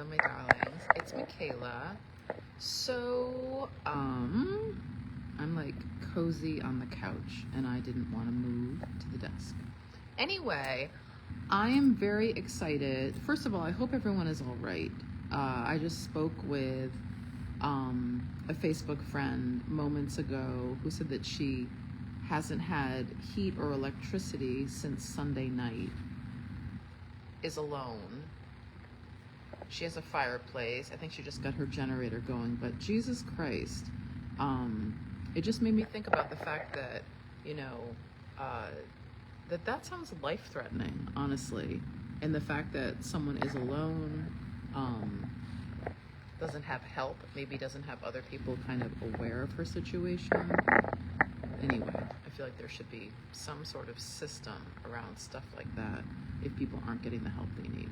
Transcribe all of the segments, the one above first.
Hello, my darlings. It's Michaela. So, I'm like cozy on the couch and I didn't want to move to the desk. Anyway, I am very excited. First of all, I hope everyone is all right. I just spoke with a Facebook friend moments ago who said that she hasn't had heat or electricity since Sunday night, is alone. She has a fireplace. I think she just got her generator going, but Jesus Christ. It just made me think about the fact that, that sounds life-threatening, honestly. And the fact that someone is alone, doesn't have help, maybe doesn't have other people kind of aware of her situation. Anyway, I feel like there should be some sort of system around stuff like that if people aren't getting the help they need.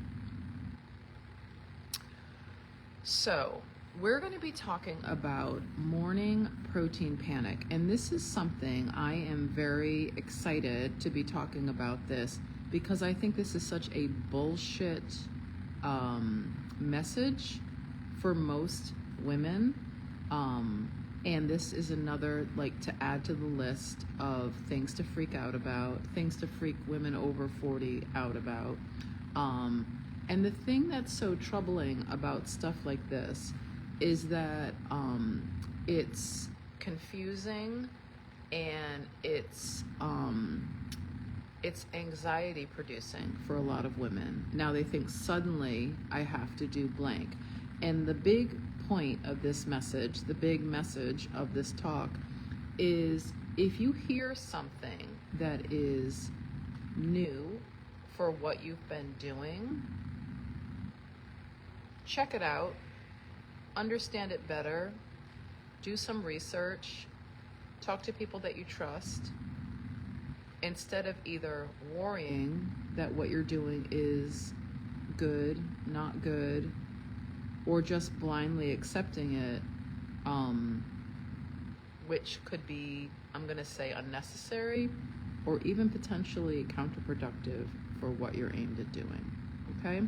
So, we're going to be talking about morning protein panic, and this is something I am very excited to be talking about this because I think this is such a bullshit message for most women, and this is another, to add to the list of things to freak out about, things to freak women over 40 out about. And the thing that's so troubling about stuff like this is that it's confusing and it's anxiety producing for a lot of women. Now they think suddenly I have to do blank. And the big point of this message, the big message of this talk is if you hear something that is new for what you've been doing, check it out, understand it better, do some research, talk to people that you trust, instead of either worrying that what you're doing is good, not good, or just blindly accepting it, which could be, I'm going to say, unnecessary or even potentially counterproductive for what you're aimed at doing. Okay?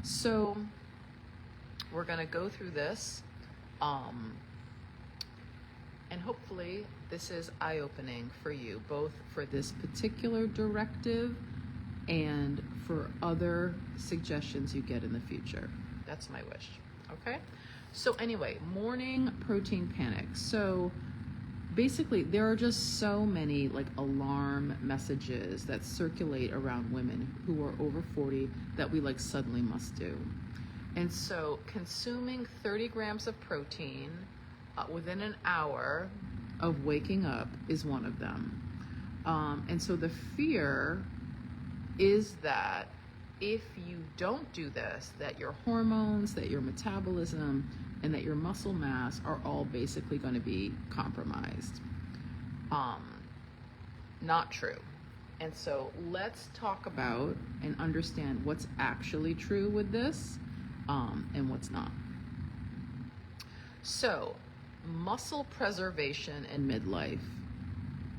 So we're going to go through this, and hopefully this is eye-opening for you, both for this particular directive and for other suggestions you get in the future. That's my wish. Okay? So anyway, morning protein panic. So basically, there are just so many alarm messages that circulate around women who are over 40 that we suddenly must do. And so consuming 30 grams of protein within an hour of waking up is one of them. And so the fear is that if you don't do this, that your hormones, that your metabolism, and that your muscle mass are all basically going to be compromised. Not true. And so let's talk about and understand what's actually true with this, and what's not. So, muscle preservation in midlife.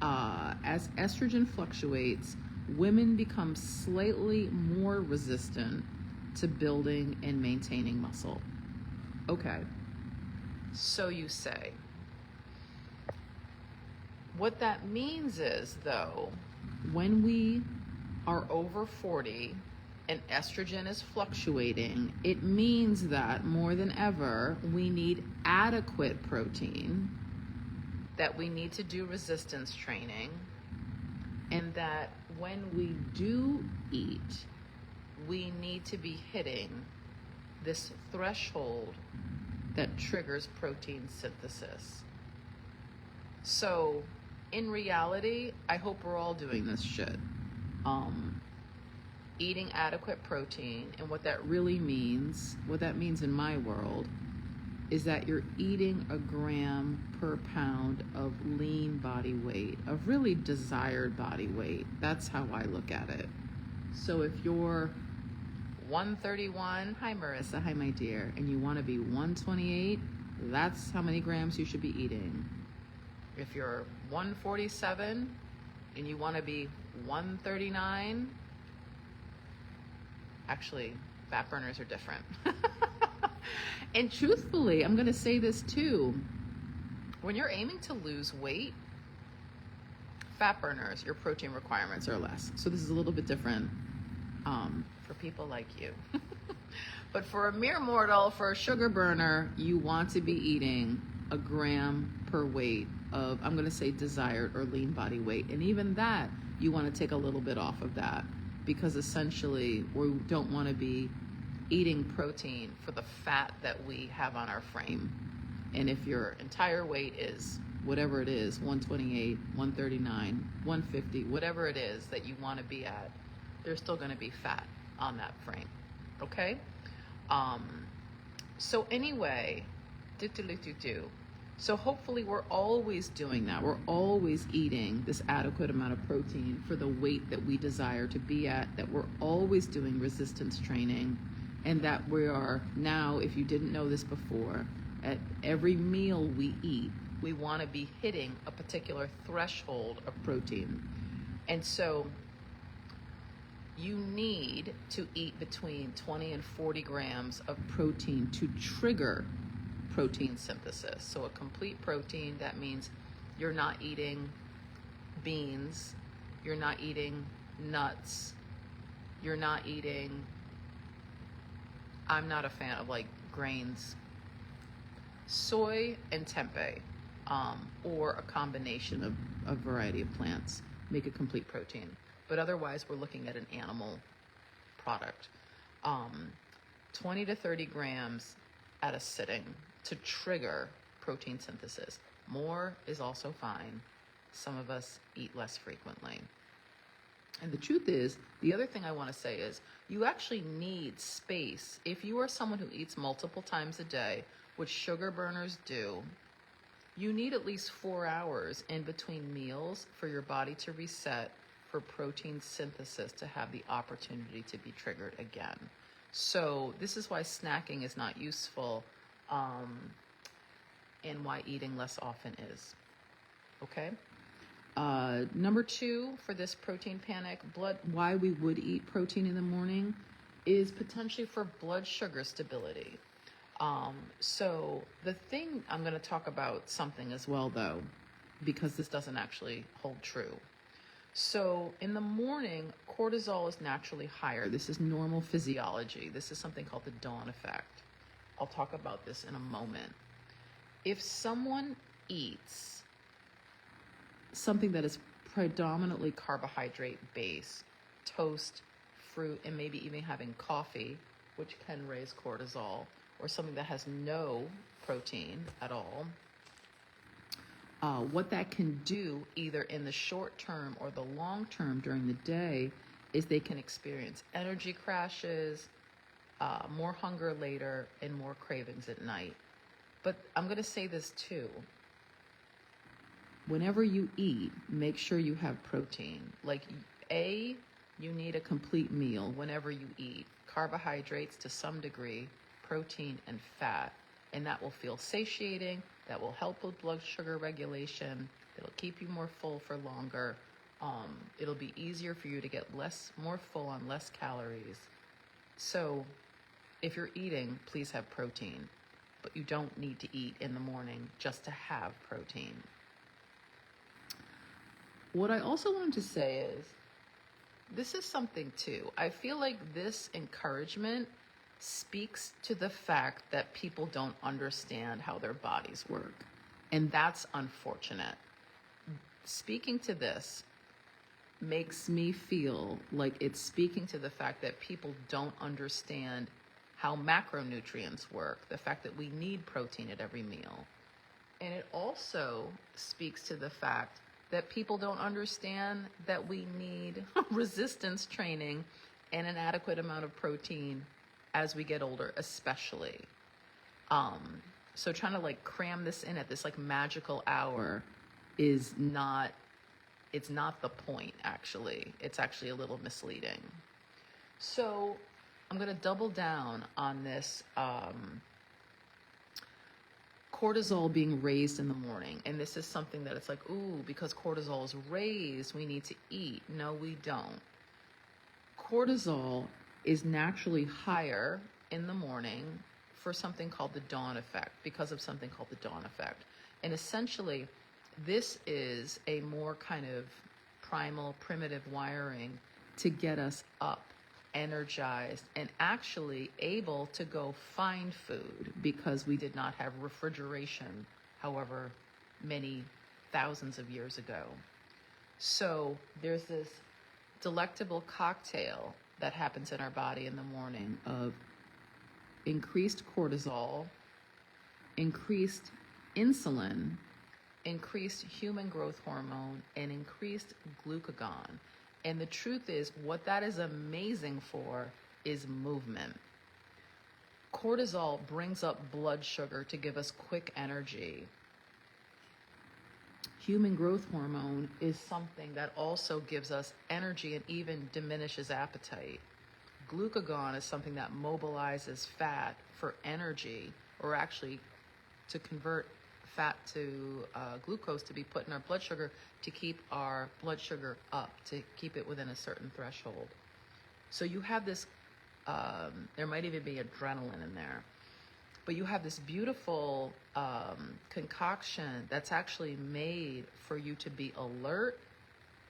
As estrogen fluctuates, women become slightly more resistant to building and maintaining muscle. Okay, so you say. What that means is, though, when we are over 40 and estrogen is fluctuating, it means that more than ever, we need adequate protein, that we need to do resistance training, and that when we do eat, we need to be hitting this threshold that triggers protein synthesis. So, in reality, I hope we're all doing this shit. Eating adequate protein, and what that means in my world, is that you're eating a gram per pound of lean body weight, of really desired body weight. That's how I look at it. So if you're 131, hi Marissa, hi my dear, and you want to be 128, that's how many grams you should be eating. If you're 147 and you want to be 139, actually, fat burners are different. And truthfully, I'm going to say this too. When you're aiming to lose weight, fat burners, your protein requirements are less. So this is a little bit different for people like you. But for a mere mortal, for a sugar burner, you want to be eating a gram per weight of, I'm going to say, desired or lean body weight. And even that, you want to take a little bit off of that, because essentially we don't want to be eating protein for the fat that we have on our frame. And if your entire weight is whatever it is, 128, 139, 150, whatever it is that you want to be at, there's still going to be fat on that frame. Okay? So anyway, so hopefully we're always doing that. We're always eating this adequate amount of protein for the weight that we desire to be at, that we're always doing resistance training, and that we are now, if you didn't know this before, at every meal we eat, we want to be hitting a particular threshold of protein. And so you need to eat between 20 and 40 grams of protein to trigger protein synthesis. So a complete protein, that means you're not eating beans, you're not eating nuts, you're not eating, I'm not a fan of like grains, soy and tempeh, or a combination of a variety of plants make a complete protein. But otherwise, we're looking at an animal product. 20 to 30 grams at a sitting to trigger protein synthesis. More is also fine. Some of us eat less frequently. And the truth is, the other thing I want to say is, you actually need space. If you are someone who eats multiple times a day, which sugar burners do, you need at least 4 hours in between meals for your body to reset, for protein synthesis to have the opportunity to be triggered again. So this is why snacking is not useful, and why eating less often is. Okay? Number 2 for this protein panic, why we would eat protein in the morning is potentially for blood sugar stability. So the thing, I'm going to talk about something as well though, because this doesn't actually hold true. So in the morning, cortisol is naturally higher. This is normal physiology. This is something called the dawn effect. I'll talk about this in a moment. If someone eats something that is predominantly carbohydrate based, toast, fruit, and maybe even having coffee, which can raise cortisol, or something that has no protein at all, what that can do either in the short term or the long term during the day is they can experience energy crashes, more hunger later, and more cravings at night. But I'm going to say this too. Whenever you eat, make sure you have protein. Like, you need a complete meal whenever you eat. Carbohydrates to some degree, protein and fat. And that will feel satiating. That will help with blood sugar regulation. It'll keep you more full for longer. It'll be easier for you to get more full on less calories. So if you're eating, please have protein. But you don't need to eat in the morning just to have protein. What I also wanted to say is, this is something too. I feel like this encouragement speaks to the fact that people don't understand how their bodies work. And that's unfortunate. Speaking to this makes me feel like it's speaking to the fact that people don't understand how macronutrients work, the fact that we need protein at every meal. And it also speaks to the fact that people don't understand that we need resistance training and an adequate amount of protein as we get older, especially. So trying to like cram this in at this like magical hour it's not the point, actually. It's actually a little misleading. So I'm going to double down on this cortisol being raised in the morning. And this is something that it's like, ooh, because cortisol is raised, we need to eat. No, we don't. Cortisol is naturally higher in the morning for something called the dawn effect, because of something called the dawn effect. And essentially, this is a more kind of primal, primitive wiring to get us up, energized, and actually able to go find food, because we did not have refrigeration however many thousands of years ago. So there's this delectable cocktail that happens in our body in the morning of increased cortisol, increased insulin, increased human growth hormone, and increased glucagon. And the truth is, what that is amazing for is movement. Cortisol brings up blood sugar to give us quick energy. Human growth hormone is something that also gives us energy and even diminishes appetite. Glucagon is something that mobilizes fat for energy, or actually to convert fat to glucose to be put in our blood sugar to keep our blood sugar up, to keep it within a certain threshold. So you have this, there might even be adrenaline in there, but you have this beautiful concoction that's actually made for you to be alert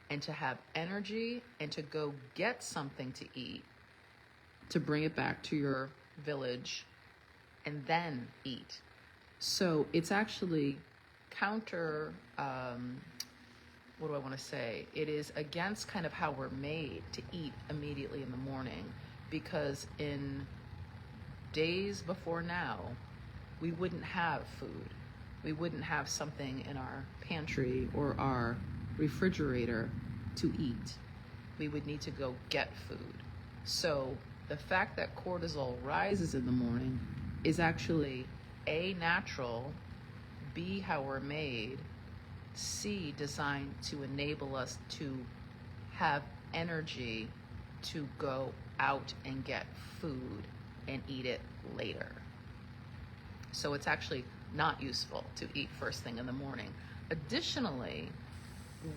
and to have energy and to go get something to eat, to bring it back to your village and then eat. So it's actually counter, what do I want to say? It is against kind of how we're made to eat immediately in the morning, because in days before now, we wouldn't have food. We wouldn't have something in our pantry or our refrigerator to eat. We would need to go get food. So the fact that cortisol rises in the morning is actually A, natural, B, how we're made, C, designed to enable us to have energy to go out and get food and eat it later. So it's actually not useful to eat first thing in the morning. Additionally,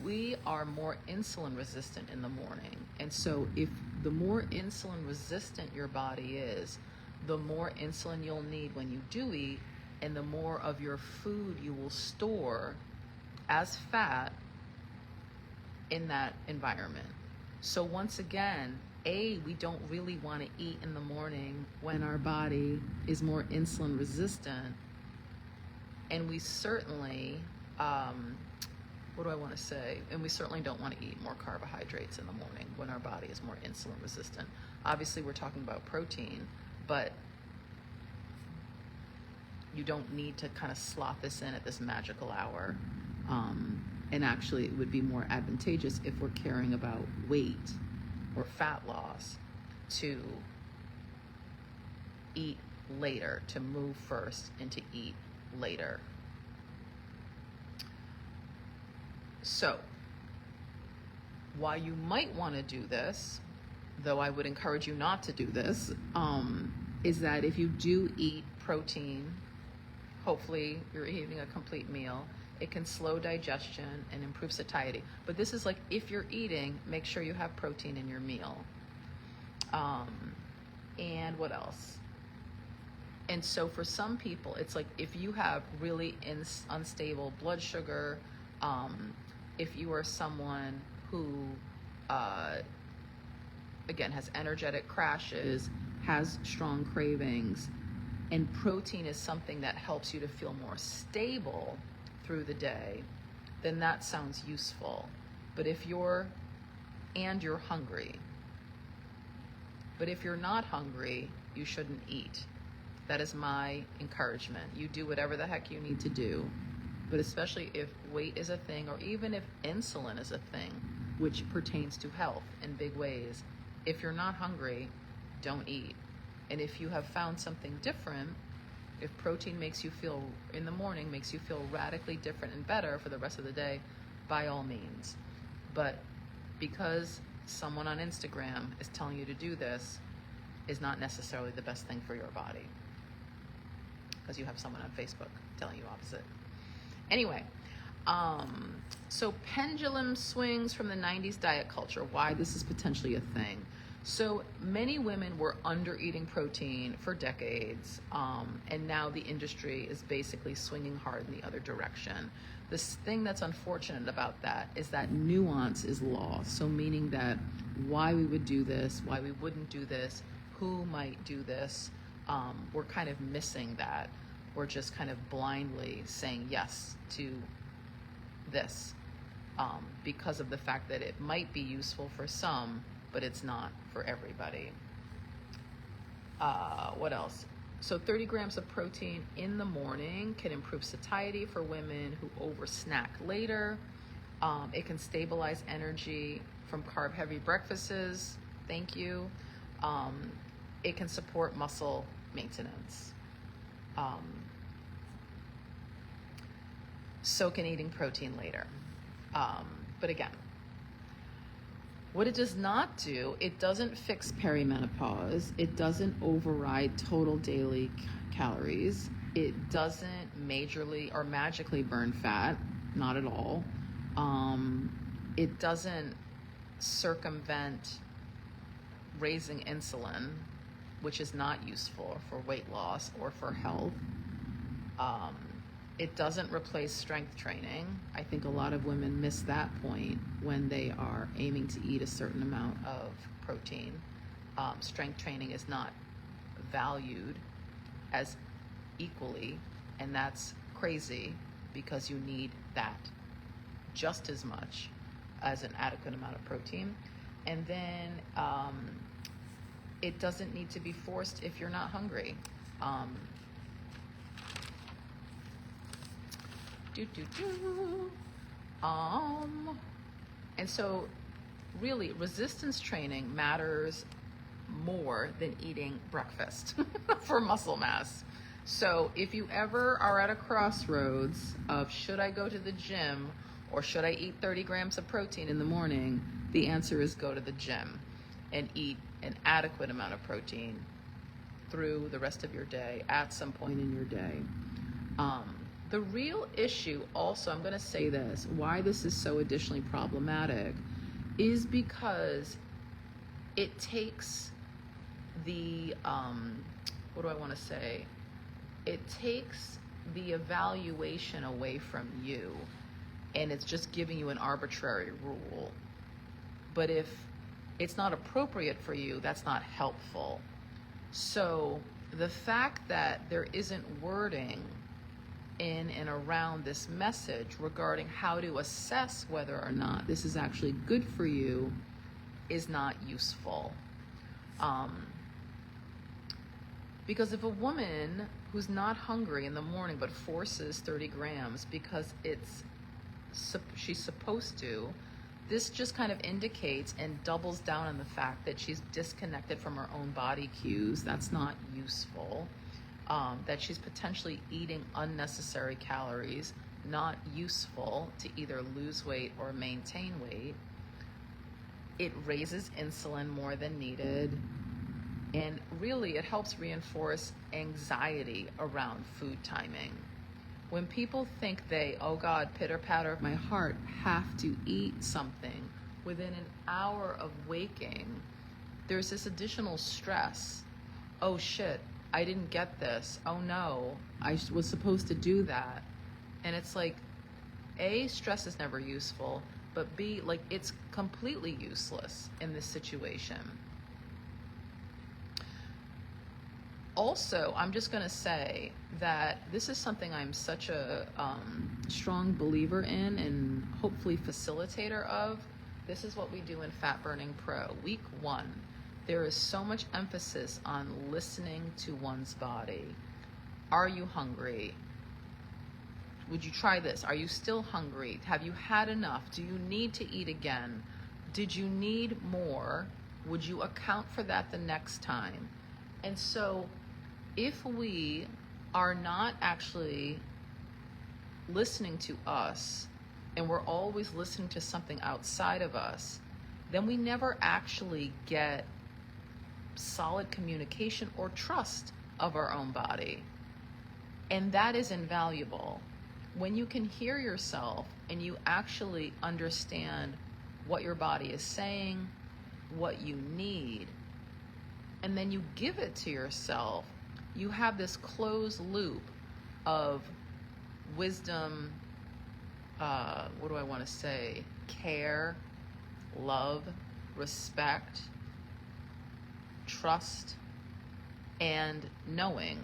we are more insulin resistant in the morning. And so if the more insulin resistant your body is, the more insulin you'll need when you do eat, and the more of your food you will store as fat in that environment. So once again, A, we don't really want to eat in the morning when our body is more insulin resistant. And we certainly, what do I want to say? And we certainly don't want to eat more carbohydrates in the morning when our body is more insulin resistant. Obviously, we're talking about protein, but you don't need to kind of slot this in at this magical hour. And actually, it would be more advantageous if we're caring about weight or fat loss to eat later, to move first and to eat later. So, why you might want to do this, though I would encourage you not to do this, is that if you do eat protein, hopefully you're eating a complete meal, it can slow digestion and improve satiety. But this is like, if you're eating, make sure you have protein in your meal. And what else? And so for some people, it's like, if you have really unstable blood sugar, if you are someone who, again, has energetic crashes, has strong cravings, and protein is something that helps you to feel more stable through the day, then that sounds useful. But if you're hungry, but if you're not hungry, you shouldn't eat. That is my encouragement. You do whatever the heck you need to do, but especially if weight is a thing, or even if insulin is a thing, which pertains to health in big ways, if you're not hungry, don't eat. And if you have found something different, if protein makes you feel, in the morning, makes you feel radically different and better for the rest of the day, by all means. But because someone on Instagram is telling you to do this, is not necessarily the best thing for your body. Because you have someone on Facebook telling you opposite. Anyway, so pendulum swings from the 90s diet culture, why this is potentially a thing. So many women were under eating protein for decades, and now the industry is basically swinging hard in the other direction. This thing that's unfortunate about that is that nuance is lost. So meaning that why we would do this, why we wouldn't do this, who might do this, we're kind of missing that. We're just kind of blindly saying yes to this because of the fact that it might be useful for some, but it's not for everybody. What else? So 30 grams of protein in the morning can improve satiety for women who over-snack later. It can stabilize energy from carb-heavy breakfasts. Thank you. It can support muscle maintenance. So can eating protein later. But again, what it does not do, it doesn't fix perimenopause. It doesn't override total daily calories. It doesn't majorly or magically burn fat, not at all. It doesn't circumvent raising insulin, which is not useful for weight loss or for health. It doesn't replace strength training. I think a lot of women miss that point when they are aiming to eat a certain amount of protein. Strength training is not valued as equally, and that's crazy because you need that just as much as an adequate amount of protein. And then it doesn't need to be forced if you're not hungry. And so really resistance training matters more than eating breakfast for muscle mass. So if you ever are at a crossroads of should I go to the gym or should I eat 30 grams of protein in the morning, the answer is go to the gym and eat an adequate amount of protein through the rest of your day at some point in your day. The real issue also, I'm going to say this, why this is so additionally problematic is because it takes the, what do I want to say? It takes the evaluation away from you, and it's just giving you an arbitrary rule. But if it's not appropriate for you, that's not helpful. So the fact that there isn't wording in and around this message regarding how to assess whether or not this is actually good for you is not useful. Because if a woman who's not hungry in the morning but forces 30 grams because she's supposed to, this just kind of indicates and doubles down on the fact that she's disconnected from her own body cues. That's not useful. That she's potentially eating unnecessary calories, not useful to either lose weight or maintain weight. It raises insulin more than needed. And really, it helps reinforce anxiety around food timing. When people think they, oh God, pitter patter of my heart, have to eat something within an hour of waking, there's this additional stress. Oh shit, I didn't get this. Oh no, I was supposed to do that. And it's like, A, stress is never useful, but B, like it's completely useless in this situation. Also, I'm just going to say that this is something I'm such a strong believer in and hopefully facilitator of. This is what we do in Fat Burning Pro. Week 1, there is so much emphasis on listening to one's body. Are you hungry? Would you try this? Are you still hungry? Have you had enough? Do you need to eat again? Did you need more? Would you account for that the next time? And so if we are not actually listening to us and we're always listening to something outside of us, then we never actually get solid communication or trust of our own body. And that is invaluable. When you can hear yourself and you actually understand what your body is saying, what you need, and then you give it to yourself, you have this closed loop of wisdom, what do I want to say? Care, love, respect, trust, and knowing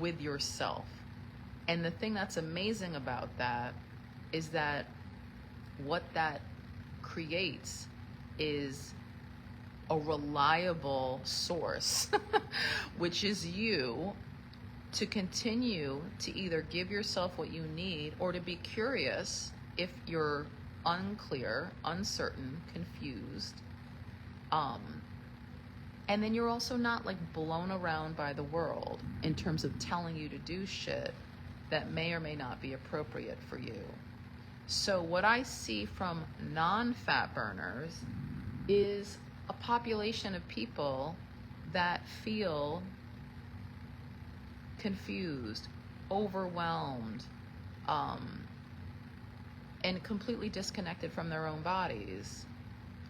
with yourself. And the thing that's amazing about that is that what that creates is a reliable source, which is you, to continue to either give yourself what you need or to be curious if you're unclear, uncertain, confused. And then you're also not like blown around by the world in terms of telling you to do shit that may or may not be appropriate for you. So what I see from non-fat burners is a population of people that feel confused, overwhelmed, and completely disconnected from their own bodies,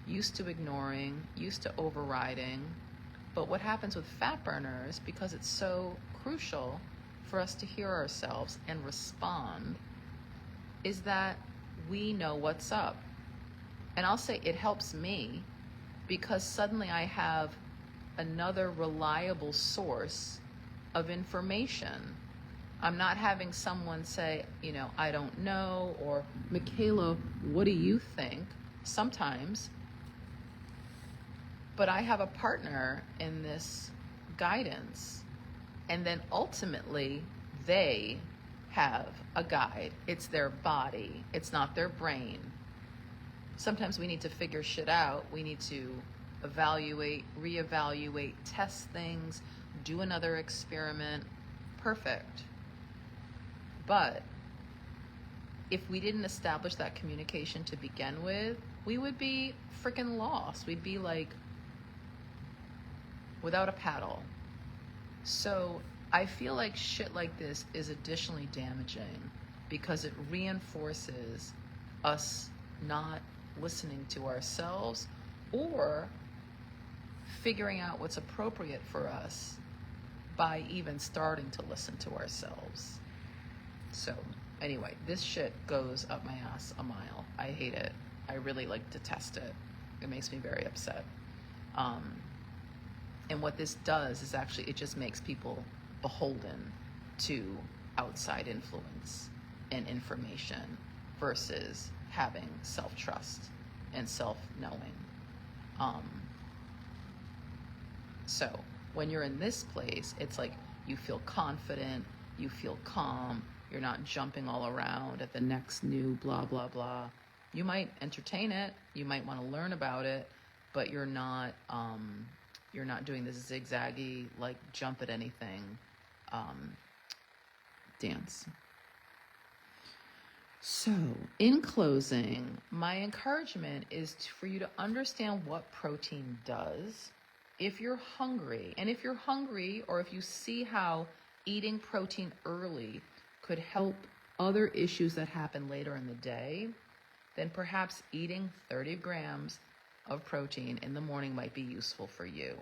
used to ignoring, used to overriding. But what happens with fat burners, because it's so crucial for us to hear ourselves and respond, is that we know what's up. And I'll say it helps me because suddenly I have another reliable source of information. I'm not having someone say, I don't know, or Michaela, what do you think? Sometimes. But I have a partner in this guidance. And then ultimately, they have a guide. It's their body. It's not their brain. Sometimes we need to figure shit out. We need to evaluate, reevaluate, test things, do another experiment. Perfect. But if we didn't establish that communication to begin with, we would be freaking lost. We'd be like without a paddle. So I feel like shit like this is additionally damaging because it reinforces us not listening to ourselves or figuring out what's appropriate for us by even starting to listen to ourselves. So anyway, this shit goes up my ass a mile. I hate it. I really detest it. It makes me very upset. And what this does is actually, it just makes people beholden to outside influence and information versus having self-trust and self-knowing. So when you're in this place, it's like you feel confident, you feel calm, you're not jumping all around at the next new blah, blah, blah. You might entertain it, you might want to learn about it, but you're not doing this zigzaggy, jump at anything dance. So, in closing, my encouragement is for you to understand what protein does. If you're hungry, and if you're hungry or if you see how eating protein early could help other issues that happen later in the day, then perhaps eating 30 grams of protein in the morning might be useful for you.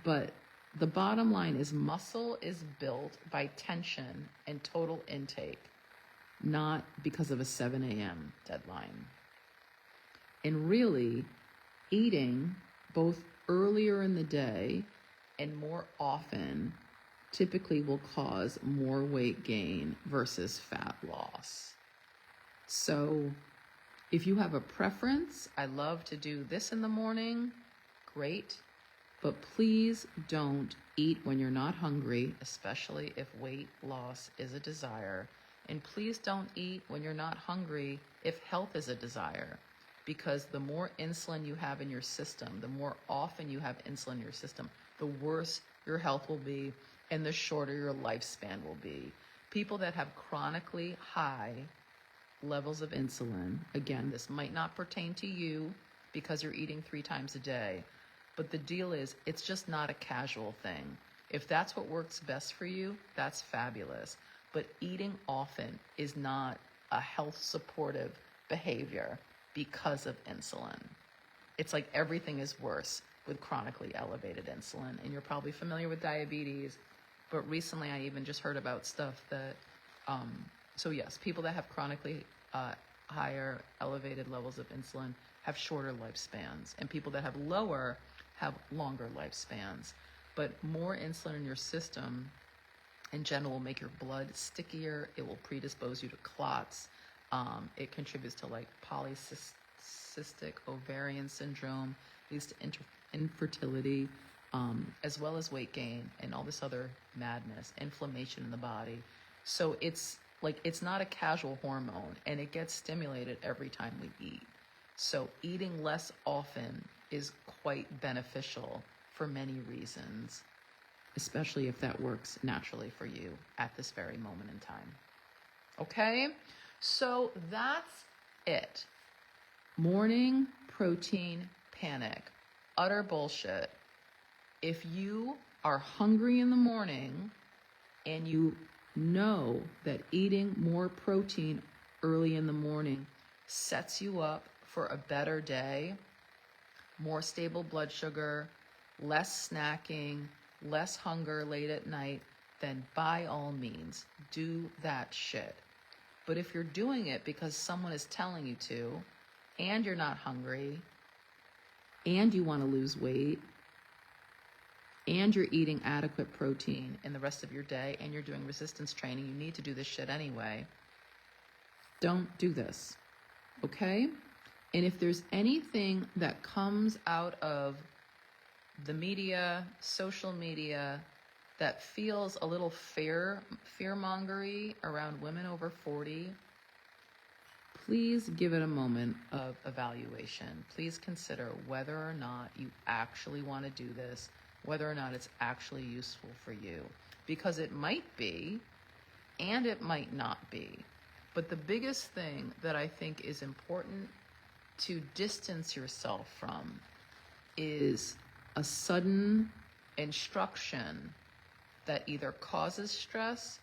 But the bottom line is muscle is built by tension and total intake, not because of a 7 a.m. deadline. And really, eating both earlier in the day and more often typically will cause more weight gain versus fat loss. So if you have a preference, I love to do this in the morning, great. But please don't eat when you're not hungry, especially if weight loss is a desire. And please don't eat when you're not hungry if health is a desire. Because the more insulin you have in your system, the more often you have insulin in your system, the worse your health will be and the shorter your lifespan will be. People that have chronically high levels of insulin, again, this might not pertain to you because you're eating 3 times a day, but the deal is it's just not a casual thing. If that's what works best for you, that's fabulous. But eating often is not a health supportive behavior because of insulin. It's like everything is worse. with chronically elevated insulin. And you're probably familiar with diabetes, but recently I even just heard about stuff that, so yes, people that have chronically higher elevated levels of insulin have shorter lifespans, and people that have lower have longer lifespans. But more insulin in your system in general will make your blood stickier. It will predispose you to clots. It contributes to like polycystic ovarian syndrome, leads to infertility, as well as weight gain and all this other madness, inflammation in the body. So it's not a casual hormone, and it gets stimulated every time we eat. So eating less often is quite beneficial for many reasons, especially if that works naturally for you at this very moment in time. Okay, so that's it. Morning protein panic, utter bullshit. If you are hungry in the morning and you know that eating more protein early in the morning sets you up for a better day, more stable blood sugar, less snacking, less hunger late at night, then by all means, do that shit. But if you're doing it because someone is telling you to, and you're not hungry, and you want to lose weight, and you're eating adequate protein in the rest of your day, and you're doing resistance training, you need to do this shit anyway, don't do this, okay? And if there's anything that comes out of the media, social media, that feels a little fear-mongery around women over 40, please give it a moment of evaluation. Please consider whether or not you actually want to do this, whether or not it's actually useful for you. Because it might be, and it might not be. But the biggest thing that I think is important to distance yourself from is a sudden instruction that either causes stress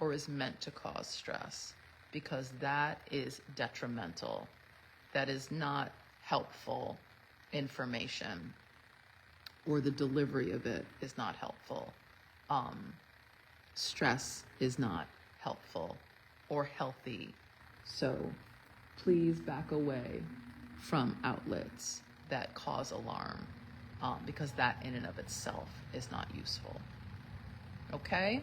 or is meant to cause stress, because that is detrimental. That is not helpful information, or the delivery of it is not helpful. Stress is not helpful or healthy. So please back away from outlets that cause alarm, because that in and of itself is not useful. Okay?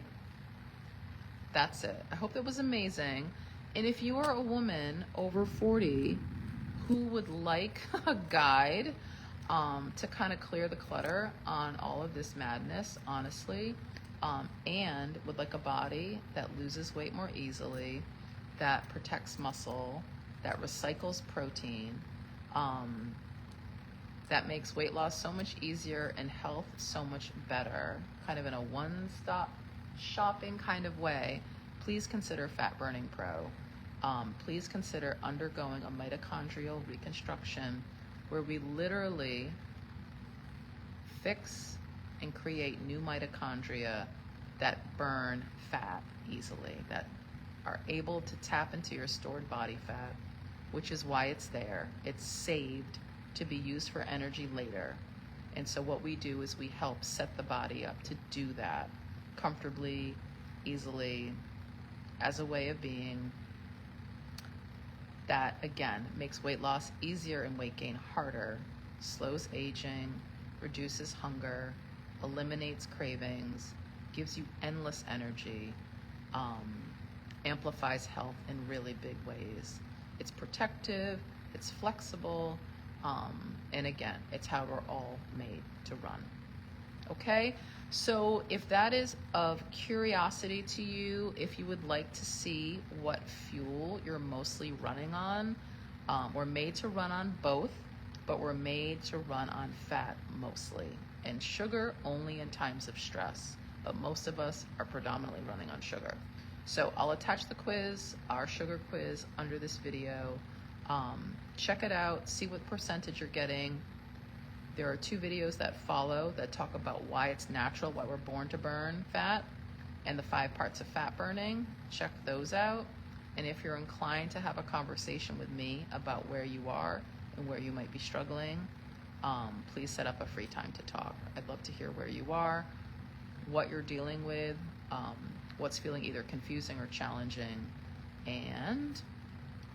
That's it. I hope that was amazing. And if you are a woman over 40 who would like a guide to kind of clear the clutter on all of this madness, honestly, and would like a body that loses weight more easily, that protects muscle, that recycles protein, that makes weight loss so much easier and health so much better, kind of in a one-stop shopping kind of way, please consider Fat Burning Pro. Please consider undergoing a mitochondrial reconstruction where we literally fix and create new mitochondria that burn fat easily, that are able to tap into your stored body fat, which is why it's there. It's saved to be used for energy later. And so what we do is we help set the body up to do that comfortably, easily, as a way of being that, again, makes weight loss easier and weight gain harder, slows aging, reduces hunger, eliminates cravings, gives you endless energy, amplifies health in really big ways. It's protective, it's flexible, and again, it's how we're all made to run. Okay? So if that is of curiosity to you, if you would like to see what fuel you're mostly running on, we're made to run on both, but we're made to run on fat mostly, and sugar only in times of stress. But most of us are predominantly running on sugar. So I'll attach the quiz, our sugar quiz, under this video. Check it out, see what percentage you're getting. There are 2 videos that follow that talk about why it's natural, why we're born to burn fat, and the 5 parts of fat burning. Check those out. And if you're inclined to have a conversation with me about where you are and where you might be struggling, please set up a free time to talk. I'd love to hear where you are, what you're dealing with, what's feeling either confusing or challenging, and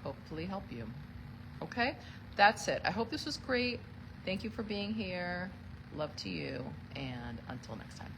hopefully help you. Okay, that's it. I hope this was great. Thank you for being here. Love to you, and until next time.